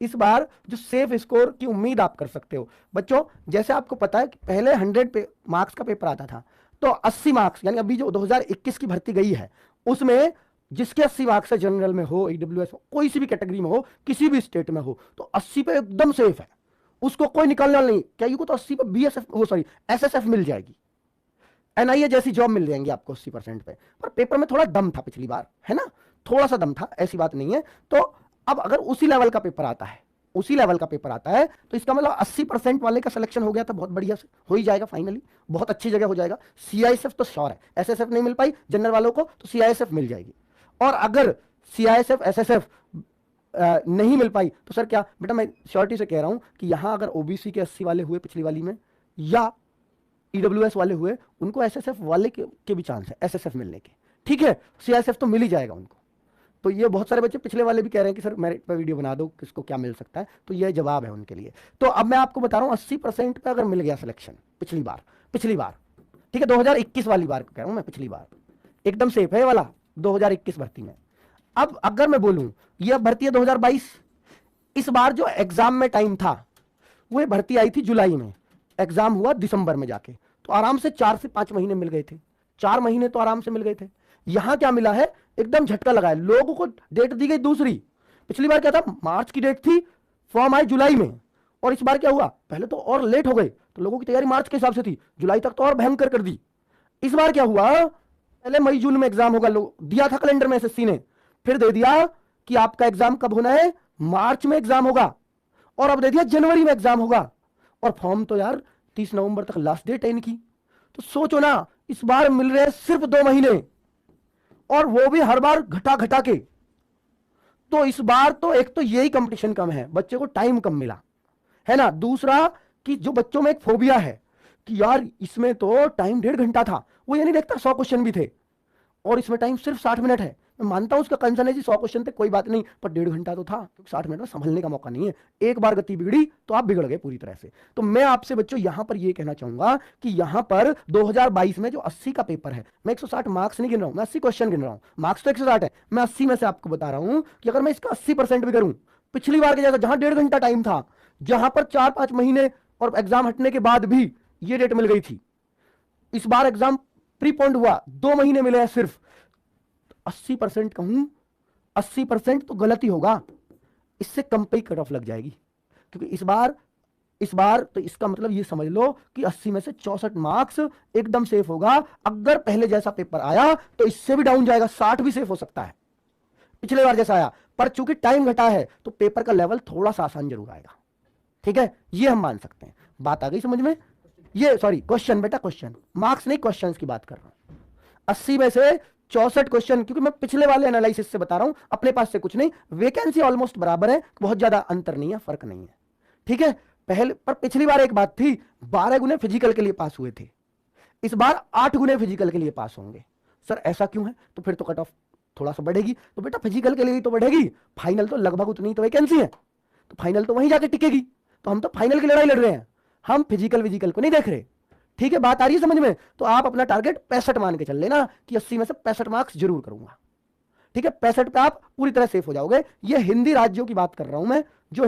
इस बार जो safe score की उम्मीद आप कर सकते हो। बच्चों जैसे आपको पता है कि पहले 100 मार्क्स का पेपर आता था, तो 80 मार्क्स, यानी अभी जो 2021 की भर्ती गई है उसमें जिसके 80 मार्क्स है, जनरल में हो, ईडब्ल्यूएस हो, कोई सी भी कैटेगरी में हो, किसी भी स्टेट में हो, तो 80 पे एकदम सेफ है, उसको कोई निकालने वाला नहीं। क्या को तो 80 पे बीएसएफ, वो सॉरी एसएसएफ मिल जाएगी, एनआईए जैसी जॉब मिल जाएंगी आपको 80% पे। पर पेपर में थोड़ा दम था पिछली बार, है ना, थोड़ा सा दम था, ऐसी बात नहीं है। तो अब अगर उसी लेवल का पेपर आता है, उसी लेवल का पेपर आता है, तो इसका मतलब 80% वाले का सिलेक्शन हो गया तो बहुत बढ़िया से हो ही जाएगा, फाइनली बहुत अच्छी जगह हो जाएगा। सीआईएसएफ तो श्योर है, एसएसएफ नहीं मिल पाई जनरल वालों को तो सीआईएसएफ मिल जाएगी। और अगर सीआईएसएफ एसएसएफ नहीं मिल पाई तो सर क्या बेटा, मैं श्योरिटी से कह रहा हूं कि यहां अगर ओबीसी के 80 वाले हुए पिछली वाली में, या ईडब्ल्यूएस वाले हुए, उनको एसएसएफ वाले के भी चांस है एसएसएफ मिलने के। ठीक है, सीआईएसएफ तो मिल ही जाएगा उनको। तो ये बहुत सारे बच्चे पिछले वाले भी कह रहे हैं कि सर मेरिट पे वीडियो बना दो, किसको क्या मिल सकता है, तो ये जवाब है उनके लिए। तो अब मैं आपको बता रहा हूं 80% पे अगर मिल गया सिलेक्शन पिछली बार, ठीक है, 2021 वाली बार कह रहा हूं मैं, पिछली बार एकदम सेफ है वाला 2021 भर्ती में। अब अगर मैं बोलूं ये भर्ती है 2022, इस बार जो एग्जाम में टाइम था वो भर्ती आई थी जुलाई में, एग्जाम हुआ दिसंबर में जाके, तो आराम से 4 से 5 महीने मिल गए थे, 4 महीने तो आराम से मिल गए थे। यहां क्या मिला है, एकदम झटका लगा है, लोगों को डेट दी गई दूसरी। पिछली बार क्या था, मार्च की डेट थी, फॉर्म आए जुलाई में, और इस बार क्या हुआ, पहले तो और लेट हो गए, तो लोगों की तैयारी मार्च के हिसाब से थी, जुलाई तक तो और भयंकर कर दी। इस बार क्या हुआ, पहले मई जून में एग्जाम होगा, लोग दिया था कैलेंडर में एसएससी ने, फिर दे दिया कि आपका एग्जाम कब होना है, मार्च में एग्जाम होगा, और अब दे दिया जनवरी में एग्जाम होगा। और फॉर्म तो यार 30 नवंबर तक लास्ट डेट है इनकी। तो सोचो ना, इस बार मिल रहे हैं सिर्फ 2 महीने, और वो भी हर बार घटा घटा के। तो इस बार तो एक तो यही कंपटीशन कम है, बच्चे को टाइम कम मिला है ना। दूसरा कि जो बच्चों में एक फोबिया है कि यार इसमें तो टाइम 1.5 घंटा था, वो ये नहीं देखता 100 क्वेश्चन भी थे, और इसमें टाइम सिर्फ 60 मिनट है। मैं मानता हूं उसका कंसर्न है जी, 100 क्वेश्चन थे कोई बात नहीं, पर 1.5 घंटा तो था, क्योंकि 60 मिनट में संभलने का मौका नहीं है। एक बार गति बिगड़ी तो आप बिगड़ गए पूरी तरह से। तो मैं आपसे बच्चों यहां पर यह कहना चाहूंगा कि यहां पर 2022 में जो 80 का पेपर है, मैं 160 मार्क्स नहीं गिन रहा हूं, मैं 80 क्वेश्चन गिन रहा हूं, मार्क्स तो 160 है, मैं 80 में से आपको बता रहा हूं कि अगर मैं इसका 80% भी करूं, पिछली बार के जैसा जहां 1.5 घंटा टाइम था, जहां पर 4-5 महीने और एग्जाम हटने के बाद भी ये डेट मिल गई थी, इस बार एग्जाम प्रीपोन्ड हुआ, 2 महीने मिले हैं सिर्फ, 80% कहूं, 80% तो गलत ही होगा, इससे कम पे ही कट ऑफ लग जाएगी। क्योंकि इस बार तो इसका मतलब ये समझ लो कि 80 में से 64 मार्क्स एकदम सेफ होगा। अगर पहले जैसा पेपर आया तो इससे भी डाउन जाएगा, 60 भी सेफ हो सकता है पिछले बार जैसा आया, पर चूंकि टाइम घटा है तो पेपर का लेवल थोड़ा सा आसान जरूर आएगा। ठीक है, ये हम मान सकते हैं। बात आ गई समझ में? ये सॉरी क्वेश्चन बेटा, क्वेश्चन मार्क्स नहीं, क्वेश्चन की बात कर रहा हूं। 80 में से 64 क्वेश्चन, क्योंकि मैं पिछले वाले एनालिसिस से बता रहा हूं, अपने पास से कुछ नहीं, वैकेंसी ऑलमोस्ट बराबर है, बहुत ज्यादा अंतर नहीं है, फर्क नहीं है। ठीक है, पहले पर पिछली बार एक बात थी, 12 गुने फिजिकल के लिए पास हुए थे, इस बार 8 गुने फिजिकल के लिए पास होंगे। सर ऐसा क्यों है? तो फिर तो कट ऑफ थोड़ा सा बढ़ेगी, तो बेटा फिजिकल के लिए ही तो बढ़ेगी, फाइनल तो लगभग उतनी तो वैकेंसी है, तो फाइनल तो वहीं जाके टिकेगी। तो हम तो फाइनल की लड़ाई लड़ रहे हैं, हम फिजिकल विजिकल को नहीं देख रहे। ठीक है, बात आ रही है समझ में? तो आप अपना टारगेट 65 मान के चल लेना कि 80 में से 65 मार्क्स जरूर करूंगा। ठीक है, 65 पे आप पूरी तरह सेफ हो जाओगे। ये हिंदी राज्यों की बात कर रहा हूं मैं, जो